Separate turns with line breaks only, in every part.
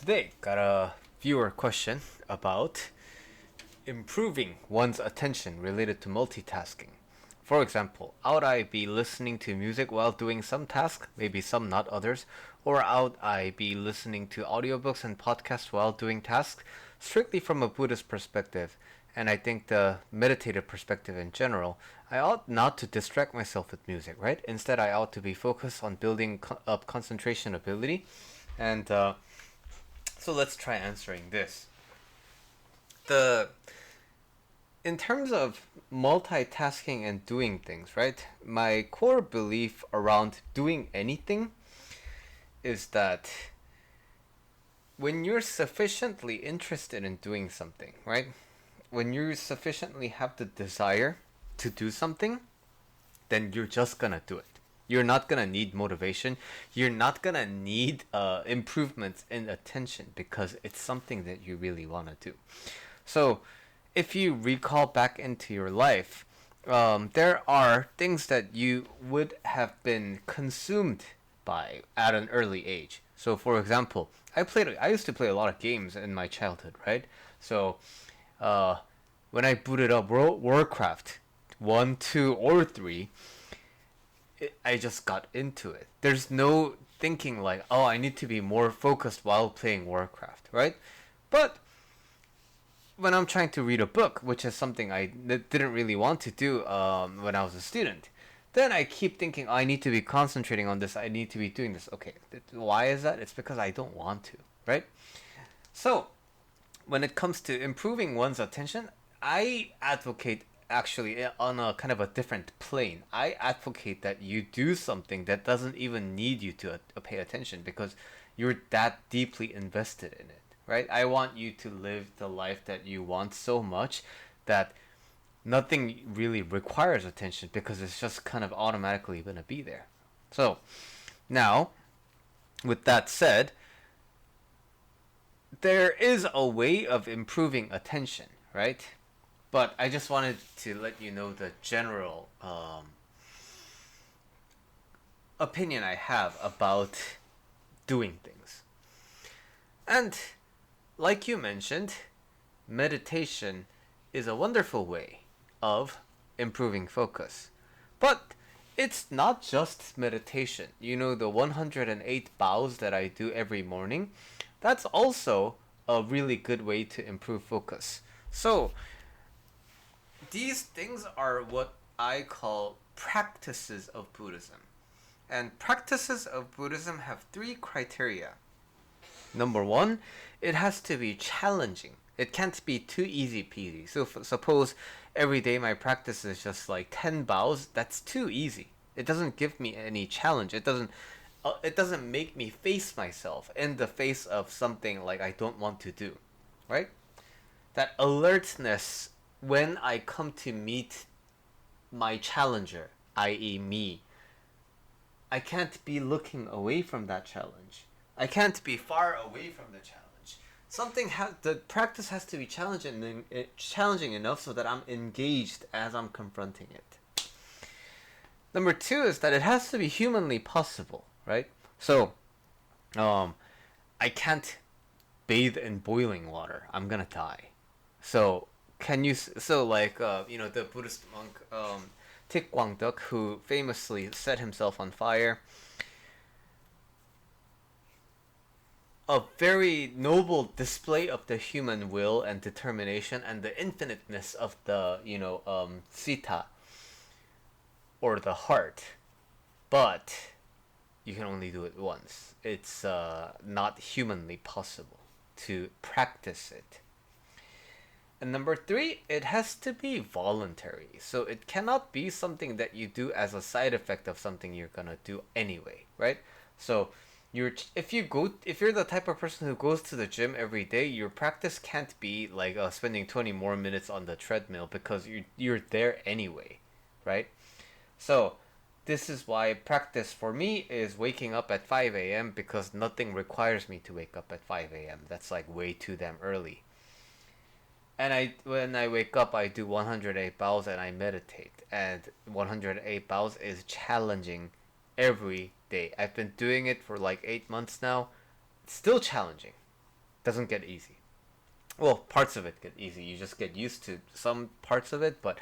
Today, got a viewer question about improving one's attention related to multitasking. For example, ought I be listening to music while doing some task, maybe some not others, or ought I be listening to audiobooks and podcasts while doing tasks? Strictly from a Buddhist perspective, and I think the meditative perspective in general, I ought not to distract myself with music, right? Instead, I ought to be focused on building up concentration ability. And so let's try answering this. The In terms of multitasking and doing things, right? My core belief around doing anything is that when you're sufficiently interested in doing something, right? When you sufficiently have the desire to do something, then you're just gonna do it. You're not gonna need motivation. You're not gonna need improvements in attention because it's something that you really wanna do. So, if you recall back into your life, there are things that you would have been consumed by at an early age. So, for example, I used to play a lot of games in my childhood, right? So, uh, when I booted up Warcraft 1, 2, or 3, I just got into it. There's no thinking like, oh, I need to be more focused while playing Warcraft, right? But when I'm trying to read a book, which is something I didn't really want to do when I was a student, then I keep thinking, oh, I need to be concentrating on this. I need to be doing this. Okay, why is that? It's because I don't want to, right? So when it comes to improving one's attention, I advocate actually on a kind of a different plane. I advocate that you do something that doesn't even need you to pay attention because you're that deeply invested in it, right? I want you to live the life that you want so much that nothing really requires attention because it's just kind of automatically going to be there. So, now, with that said, there is a way of improving attention, right? But I just wanted to let you know the general opinion I have about doing things. And like you mentioned, meditation is a wonderful way of improving focus. But it's not just meditation. You know, the 108 bows that I do every morning, that's also a really good way to improve focus. So, these things are what I call practices of Buddhism. And practices of Buddhism have three criteria. Number one, it has to be challenging. It can't be too easy peasy. So suppose every day my practice is just like 10 bows, that's too easy. It doesn't give me any challenge. It doesn't make me face myself in the face of something like I don't want to do, right? That alertness when I come to meet my challenger, i.e. me, I can't be looking away from that challenge. I can't be far away from the challenge. The practice has to be challenging enough so that I'm engaged as I'm confronting it. Number two is that it has to be humanly possible, right? So, um, I can't bathe in boiling water. I'm gonna die. So the Buddhist monk Thich Quang Duc, who famously set himself on fire, a very noble display of the human will and determination and the infiniteness of the sita or the heart, but you can only do it once. It's not humanly possible to practice it. And number three, it has to be voluntary. So it cannot be something that you do as a side effect of something you're gonna do anyway, right? So if you're the type of person who goes to the gym every day, your practice can't be like spending 20 more minutes on the treadmill because you're there anyway, right? So this is why practice for me is waking up at 5 a.m. because nothing requires me to wake up at 5 a.m. That's like way too damn early. And when I wake up, I do 108 bows and I meditate. And 108 bows is challenging every day. I've been doing it for like 8 months now. It's still challenging. Doesn't get easy. Well, parts of it get easy. You just get used to some parts of it, but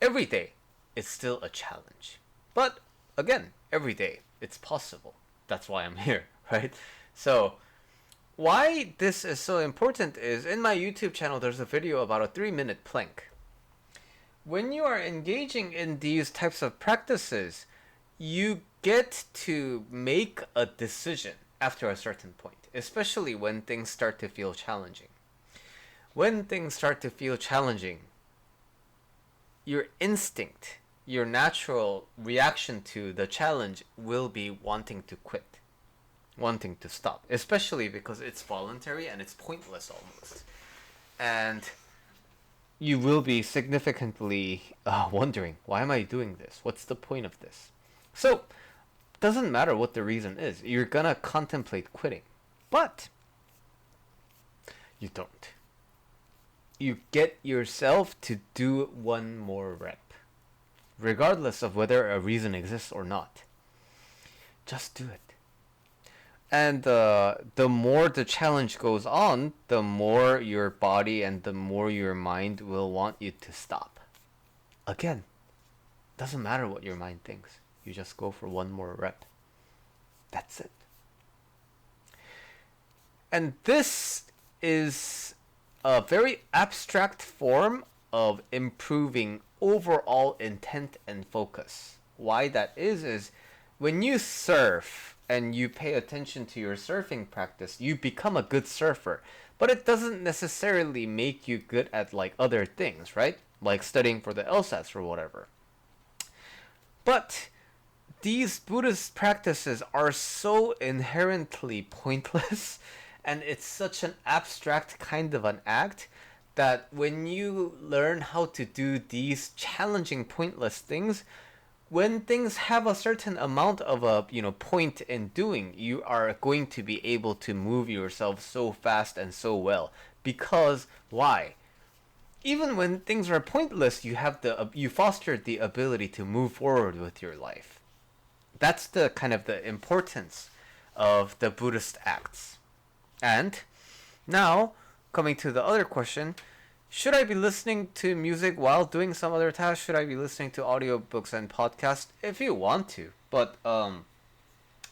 every day it's still a challenge. But again, every day it's possible. That's why I'm here, right? So, why this is so important is in my YouTube channel there's a video about a 3-minute plank. When you are engaging in these types of practices, you get to make a decision after a certain point, especially when things start to feel challenging. When things start to feel challenging, your instinct, your natural reaction to the challenge will be wanting to quit, wanting to stop, especially because it's voluntary and it's pointless almost. And you will be significantly wondering, why am I doing this? What's the point of this? So, doesn't matter what the reason is. You're gonna contemplate quitting. But you don't. You get yourself to do one more rep, regardless of whether a reason exists or not. Just do it. And the more the challenge goes on, the more your body and the more your mind will want you to stop. Again, doesn't matter what your mind thinks. You just go for one more rep. That's it. And this is a very abstract form of improving overall intent and focus. Why that is when you surf and you pay attention to your surfing practice, you become a good surfer. But it doesn't necessarily make you good at like other things, right? Like studying for the LSATs or whatever. But these Buddhist practices are so inherently pointless and it's such an abstract kind of an act that when you learn how to do these challenging pointless things, when things have a certain amount of a point in doing, you are going to be able to move yourself so fast and so well. Because why? Even when things are pointless, you fostered the ability to move forward with your life. That's the kind of the importance of the Buddhist acts. And now, coming to the other question, should I be listening to music while doing some other task? Should I be listening to audiobooks and podcasts? If you want to. But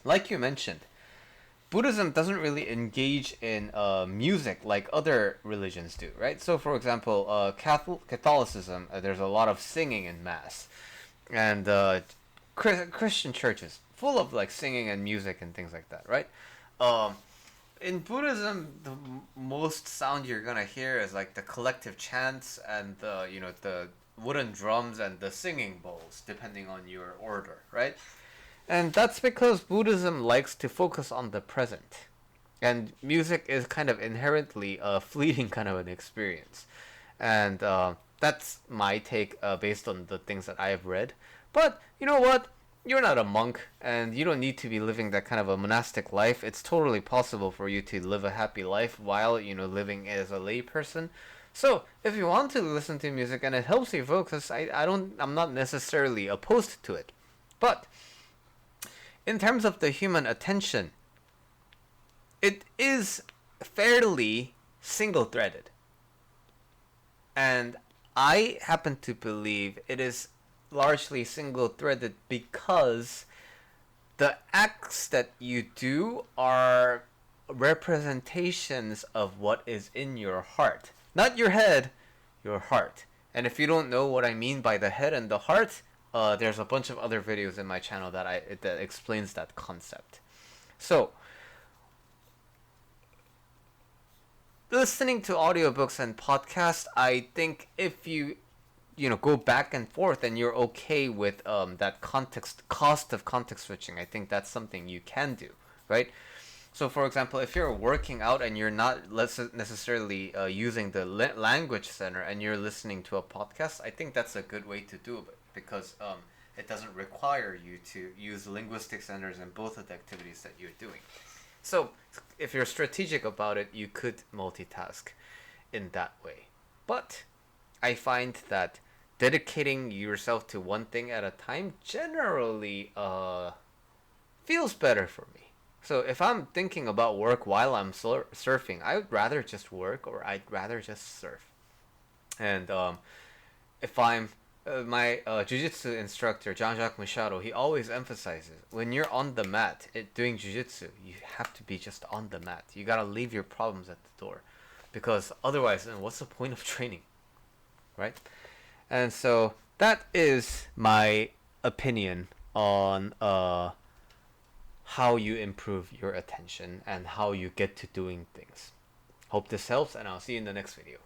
like you mentioned, Buddhism doesn't really engage in music like other religions do, right? So, for example, Catholicism, there's a lot of singing in Mass. And Christian churches, full of like singing and music and things like that, right? In Buddhism, the most sound you're gonna hear is like the collective chants and the wooden drums and the singing bowls, depending on your order, right? And that's because Buddhism likes to focus on the present, and music is kind of inherently a fleeting kind of an experience, and that's my take based on the things that I have read. But you know what? You're not a monk, and you don't need to be living that kind of a monastic life. It's totally possible for you to live a happy life while, living as a layperson. So, if you want to listen to music and it helps you focus, I'm not necessarily opposed to it. But, in terms of the human attention, it is fairly single-threaded. And I happen to believe it is largely single-threaded because the acts that you do are representations of what is in your heart. Not your head, your heart. And if you don't know what I mean by the head and the heart, there's a bunch of other videos in my channel that explains that concept. So, listening to audiobooks and podcasts, I think if you go back and forth and you're okay with that cost of context switching, I think that's something you can do, right? So, for example, if you're working out and you're not necessarily using the language center and you're listening to a podcast, I think that's a good way to do it because it doesn't require you to use linguistic centers in both of the activities that you're doing. So, if you're strategic about it, you could multitask in that way. But I find that dedicating yourself to one thing at a time generally feels better for me. So if I'm thinking about work while I'm surfing, I would rather just work or I'd rather just surf. And if I'm my jiu-jitsu instructor, Jean-Jacques Machado, he always emphasizes when you're on the mat doing jiu-jitsu, you have to be just on the mat. You gotta leave your problems at the door, because otherwise, then what's the point of training, right? And so that is my opinion on how you improve your attention and how you get to doing things. Hope this helps, and I'll see you in the next video.